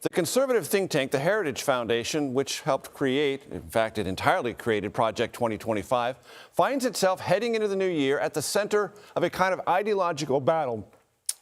The conservative think tank, the Heritage Foundation, which helped create, in fact, it entirely created Project 2025, finds itself heading into the new year at the center of a kind of ideological battle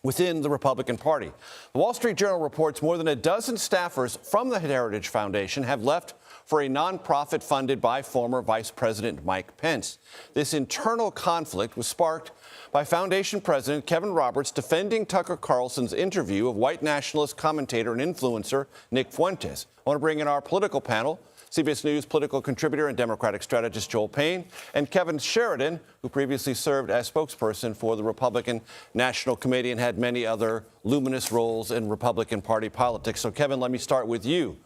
within the Republican Party. The Wall Street Journal reports more than a dozen staffers from the Heritage Foundation have left for a nonprofit funded by former Vice President Mike Pence. This internal conflict was sparked by Foundation President Kevin Roberts defending Tucker Carlson's interview of white nationalist commentator and influencer Nick Fuentes. I want to bring in our political panel, CBS News political contributor and Democratic strategist Joel Payne, and Kevin Sheridan, who previously served as spokesperson for the Republican National Committee and had many other luminous roles in Republican Party politics. So, Kevin, let me start with you.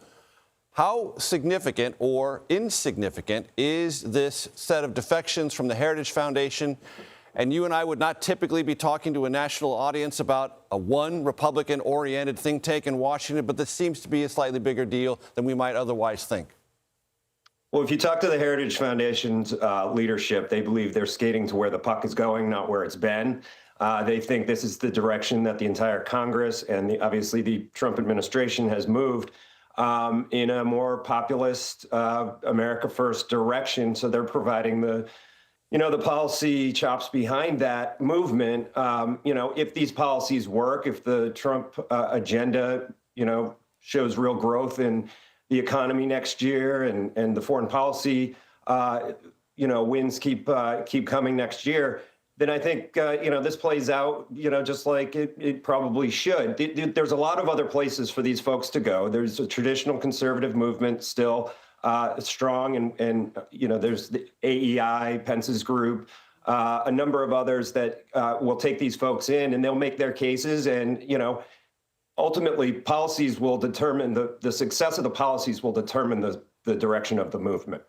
How significant or insignificant is this set of defections from the Heritage Foundation? And you and I would not typically be talking to a national audience about a one Republican-oriented think tank in Washington, but this seems to be a slightly bigger deal than we might otherwise think. Well, if you talk to the Heritage Foundation's leadership, they believe they're skating to where the puck is going, not where it's been. They think this is the direction that the entire Congress and obviously the Trump administration has moved in a more populist, America First direction. So they're providing the policy chops behind that movement. If these policies work, if the Trump agenda, shows real growth in the economy next year and the foreign policy, wins keep coming next year, then I think, this plays out, just like it probably should. There's a lot of other places for these folks to go. There's a traditional conservative movement still strong, and there's the AEI, Pence's group, a number of others that will take these folks in, and they'll make their cases, and ultimately policies will determine the success of the policies will determine the direction of the movement.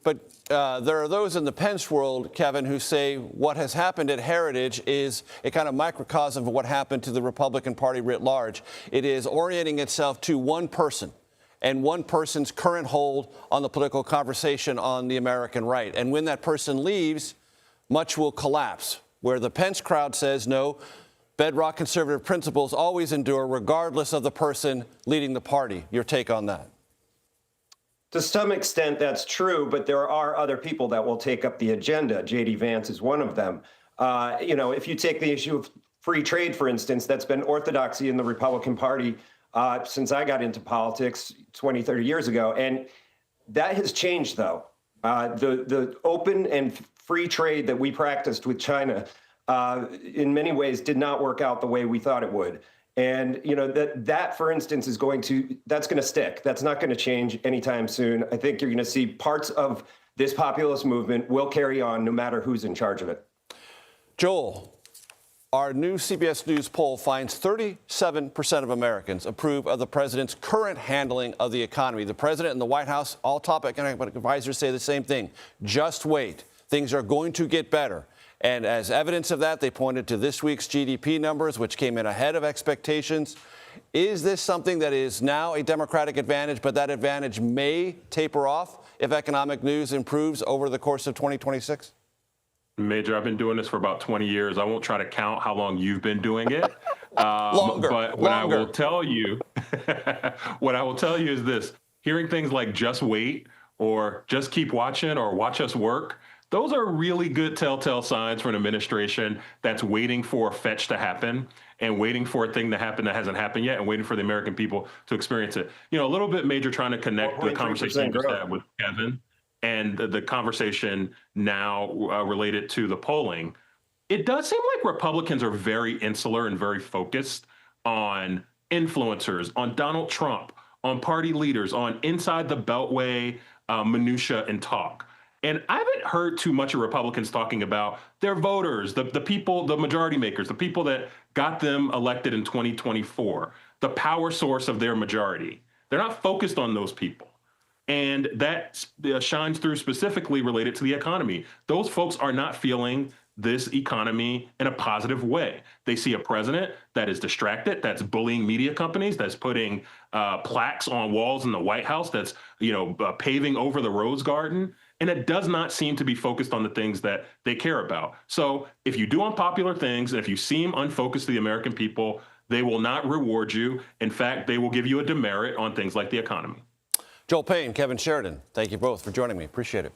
But there are those in the Pence world, Kevin, who say what has happened at Heritage is a kind of microcosm of what happened to the Republican Party writ large. It is orienting itself to one person and one person's current hold on the political conversation on the American right. And when that person leaves, much will collapse. Where the Pence crowd says, no, bedrock conservative principles always endure regardless of the person leading the party. Your take on that? To some extent, that's true, but there are other people that will take up the agenda. J.D. Vance is one of them. If you take the issue of free trade, for instance, that's been orthodoxy in the Republican Party since I got into politics 20, 30 years ago. And that has changed, though. The open and free trade that we practiced with China in many ways did not work out the way we thought it would. And, that, for instance, that's going to stick. That's not going to change anytime soon. I think you're going to see parts of this populist movement will carry on no matter who's in charge of it. Joel, our new CBS News poll finds 37% of Americans approve of the president's current handling of the economy. The president and the White House, all top economic advisors say the same thing. Just wait. Things are going to get better. And as evidence of that, they pointed to this week's GDP numbers, which came in ahead of expectations. Is this something that is now a Democratic advantage, but that advantage may taper off if economic news improves over the course of 2026? Major, I've been doing this for about 20 years. I won't try to count how long you've been doing it. Longer. But what I will tell you, is this. Hearing things like just wait or just keep watching or watch us work, those are really good telltale signs for an administration that's waiting for a fetch to happen and waiting for a thing to happen that hasn't happened yet and waiting for the American people to experience it. A little bit, Major, trying to connect the conversation you just had with Kevin and the conversation now related to the polling. It does seem like Republicans are very insular and very focused on influencers, on Donald Trump, on party leaders, on inside the Beltway minutia and talk. And I haven't heard too much of Republicans talking about their voters, the people, the majority makers, the people that got them elected in 2024, the power source of their majority. They're not focused on those people. And that shines through specifically related to the economy. Those folks are not feeling this economy in a positive way. They see a president that is distracted, that's bullying media companies, that's putting plaques on walls in the White House, that's paving over the Rose Garden. And it does not seem to be focused on the things that they care about. So if you do unpopular things, and if you seem unfocused to the American people, They will not reward you. In fact, they will give you a demerit on things like the economy. Joel Payne, Kevin Sheridan, thank you both for joining me. Appreciate it.